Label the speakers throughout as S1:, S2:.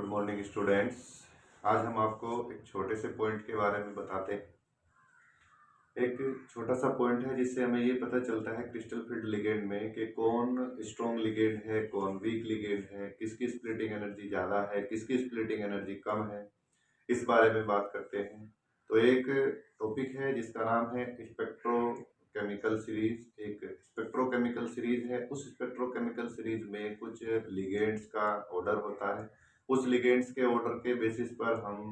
S1: Good morning students. आज हम आपको एक छोटे से पॉइंट के बारे में बताते हैं। एक छोटा सा पॉइंट है जिससे हमें ये पता चलता है क्रिस्टल फील्ड लिगेंड में कि कौन स्ट्रॉन्ग लिगेंड है, कौन वीक लिगेंड है, किसकी स्प्लिटिंग एनर्जी ज़्यादा है, किसकी स्प्लिटिंग एनर्जी कम है। इस बारे में बात करते हैं। तो एक टॉपिक है जिसका नाम है स्पेक्ट्रोकेमिकल सीरीज। एक स्पेक्ट्रोकेमिकल सीरीज है। उस स्पेक्ट्रोकेमिकल सीरीज में कुछ लिगेंड्स का ऑर्डर होता है। उस लिगेंड्स के ऑर्डर के बेसिस पर हम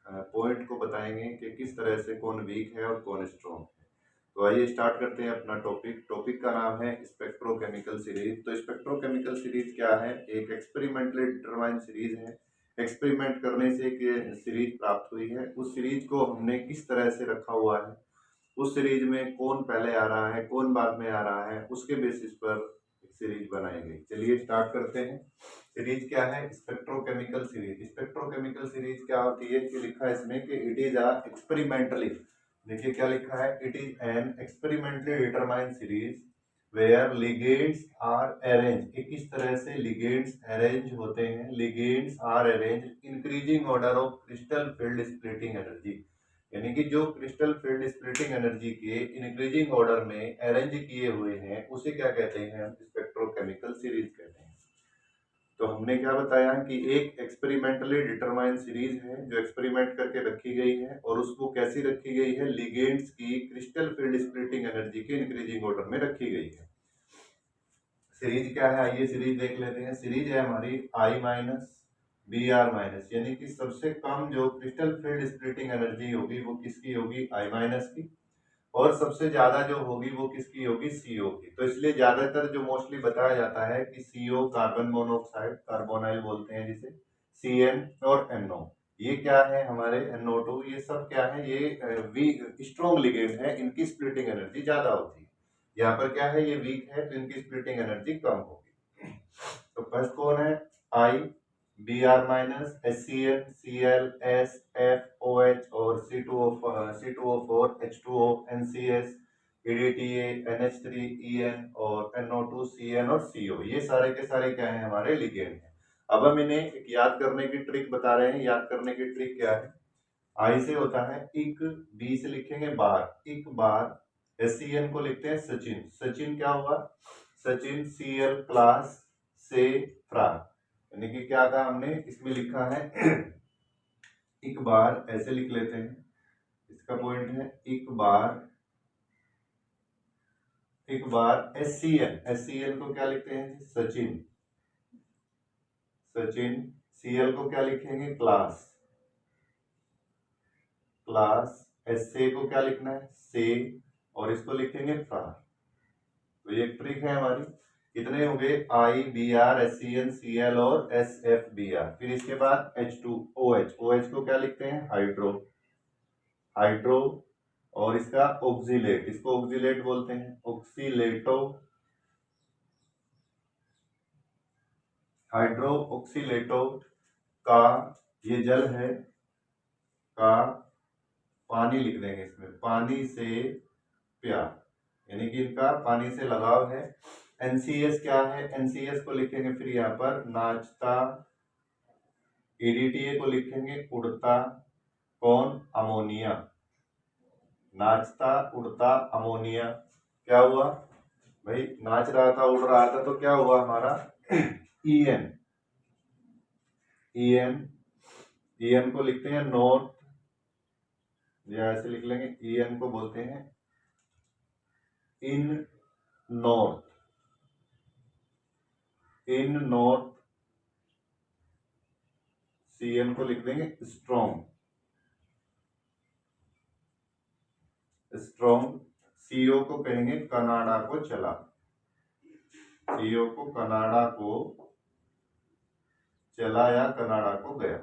S1: पॉइंट को बताएंगे कि किस तरह से कौन वीक है और कौन स्ट्रॉन्ग है। तो आइए स्टार्ट करते हैं अपना टॉपिक। टॉपिक का नाम है स्पेक्ट्रोकेमिकल सीरीज। तो स्पेक्ट्रोकेमिकल सीरीज क्या है? एक एक्सपेरिमेंटली डिटरमाइन सीरीज है। एक्सपेरिमेंट करने से एक सीरीज प्राप्त हुई है। उस सीरीज को हमने किस तरह से रखा हुआ है, उस सीरीज में कौन पहले आ रहा है, कौन बाद में आ रहा है, उसके बेसिस पर एक सीरीज बनाई गई। चलिए स्टार्ट करते हैं। सीरीज क्या है? Spectrochemical series. स्पेक्ट्रोकेमिकल सीरीज क्या होती है कि लिखा है इसमें कि इट इज अ एक्सपेरिमेंटली, देखिए क्या लिखा है, it is an experimentally determined series where ligands are arrange, कि किस तरह से लिगेंड्स अरेंज होते हैं। Ligands are arrange increasing order of crystal field splitting energy, यानी कि जो क्रिस्टल फील्ड स्प्लिटिंग एनर्जी के इंक्रीजिंग ऑर्डर में अरेंज किए हुए हैं उसे क्या कहते हैं? हम स्पेक्ट्रोकेमिकल सीरीज कहते हैं। तो हमने क्या बताया कि एक एक्सपेरिमेंटली डिटरमाइन सीरीज है जो एक्सपेरिमेंट करके रखी गई है, और उसको कैसी रखी गई है? लिगेंड्स की क्रिस्टल फील्ड स्प्लिटिंग एनर्जी के इंक्रीजिंग ऑर्डर में रखी गई है। सीरीज क्या है? आइए सीरीज देख लेते हैं। सीरीज है हमारी आई माइनस बी आर माइनस, यानी कि सबसे कम जो क्रिस्टल फील्ड स्प्लिटिंग एनर्जी होगी वो किसकी होगी? आई माइनस की। और सबसे ज्यादा जो होगी वो किसकी होगी? सीओ की। तो इसलिए ज्यादातर जो मोस्टली बताया जाता है कि सीओ कार्बन मोनोऑक्साइड, कार्बोनाइल बोलते हैं जिसे, सीएन और एनओ, ये क्या है हमारे NO2, ये सब क्या है? ये स्ट्रॉन्ग लिगेंड है, इनकी स्प्लिटिंग एनर्जी ज्यादा होती है। यहाँ पर क्या है? ये वीक है तो इनकी स्प्लिटिंग एनर्जी कम होगी। तो फर्स्ट कौन है? I, B R minus, HCl, Cl, S, F, OH और C2O4, H2O, NCS, EDTA, NH3, EN और NO2, CN और CO, ये सारे के सारे क्या है? हमारे लिगेंड हैं। अब हम इन्हें एक याद करने की ट्रिक बता रहे हैं। याद करने की ट्रिक क्या है? आई से होता है इक, बी से लिखेंगे बार, इक बार, SCN को लिखते हैं सचिन। सचिन क्या हुआ? सचिन, Cl क्लास से फ्रार, यानी कि क्या कहा हमने? इसमें लिखा है एक बार, ऐसे लिख लेते हैं। इसका पॉइंट है एक बार, एक बार SCN, SCN को क्या लिखते हैं? सचिन, सचिन। Cl को क्या लिखेंगे? Class, class. SC को क्या लिखना है? से, और इसको लिखेंगे फ्रार। तो ये ट्रिक है हमारी। कितने हो गए? आई, बी आर, SCN, Cl और SFBr। फिर इसके बाद H2OH, OH को क्या लिखते हैं? Hydro, hydro. और इसका ऑक्सीलेट, इसको ऑक्सीलेट बोलते हैं, ऑक्सीलेटो, हाइड्रो ऑक्सीलेटो का ये जल है, का पानी लिख देंगे इसमें, पानी से प्यार, यानी कि इनका पानी से लगाव है। NCS क्या है? NCS को लिखेंगे फिर यहाँ पर नाचता, EDTA को लिखेंगे उड़ता, कौन? अमोनिया, नाचता उड़ता अमोनिया। क्या हुआ भाई? नाच रहा था, उड़ रहा था, तो क्या हुआ हमारा? EN, EN, EN को लिखते हैं नॉर्थ, या ऐसे लिख लेंगे, EN को बोलते हैं इन नॉर्थ, इन नॉर्थ। CN को लिख देंगे स्ट्रॉन्ग, स्ट्रॉन्ग। CO को कहेंगे कनाडा को चला, CO को कनाडा को चला या कनाडा को गया।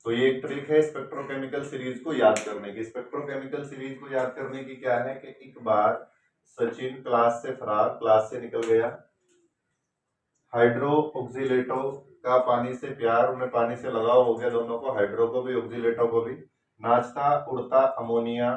S1: तो ये एक ट्रिक है स्पेक्ट्रोकेमिकल सीरीज को याद करने की। स्पेक्ट्रोकेमिकल सीरीज को याद करने की क्या है कि एक बार सचिन क्लास से फरार, क्लास से निकल गया। हाइड्रो ऑक्सीलेटो का पानी से प्यार, उन्हें पानी से लगाव हो गया, दोनों को, हाइड्रो को भी ऑक्सीलेटो को भी। नाचता उड़ता अमोनिया,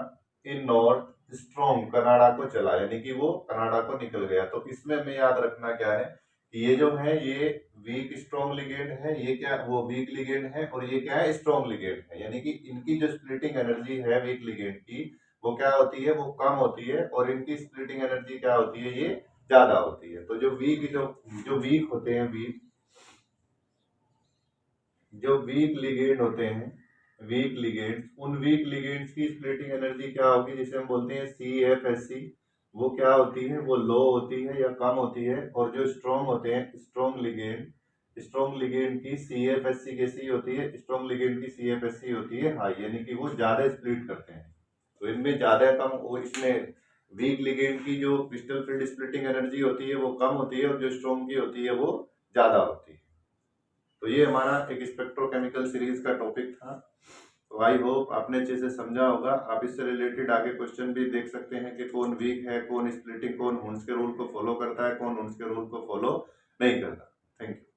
S1: इन नॉर्थ, स्ट्रॉन्ग कनाडा को चला, यानी कि वो कनाडा को निकल गया। तो इसमें हमें याद रखना क्या है कि ये जो है ये वीक स्ट्रॉन्ग लिगेंड है, ये क्या वो वीक लिगेंड है, और ये क्या है स्ट्रॉन्ग लिगेंड है। यानी कि इनकी जो स्प्लिटिंग एनर्जी है वीक लिगेंड की वो क्या होती है, वो कम होती है, और इनकी स्प्लिटिंग एनर्जी क्या होती है, ये ज्यादा होती है। तो जो वीक होते हैं, जो वीक लिगेंड होते हैं, वीक लिगेंड्स, उन वीक लिगेंड्स की स्प्लिटिंग एनर्जी क्या होगी, जिसे हम बोलते हैं CFSC, वो क्या होती है, वो लो होती है या कम होती है। और जो स्ट्रॉन्ग होते हैं, स्ट्रॉन्ग लिगेंड की CFSC कैसी होती है, स्ट्रॉन्ग लिगेंड की CFSC होती है हाई, यानी कि वो ज्यादा स्प्लिट करते हैं। तो इनमें ज्यादा कम, वो इसमें वीक लिगेंड की जो क्रिस्टल फील्ड स्प्लिटिंग एनर्जी होती है वो कम होती है, और जो स्ट्रॉन्ग की होती है वो ज्यादा होती है। तो ये हमारा एक स्पेक्ट्रोकेमिकल सीरीज का टॉपिक था। तो आई होप आपने अच्छे से समझा होगा। आप इससे रिलेटेड आगे क्वेश्चन भी देख सकते हैं कि कौन वीक है, कौन स्प्लिटिंग, कौन हुंस के रूल को फॉलो करता है, कौन हुंस के रूल को फॉलो नहीं करता। Thank you.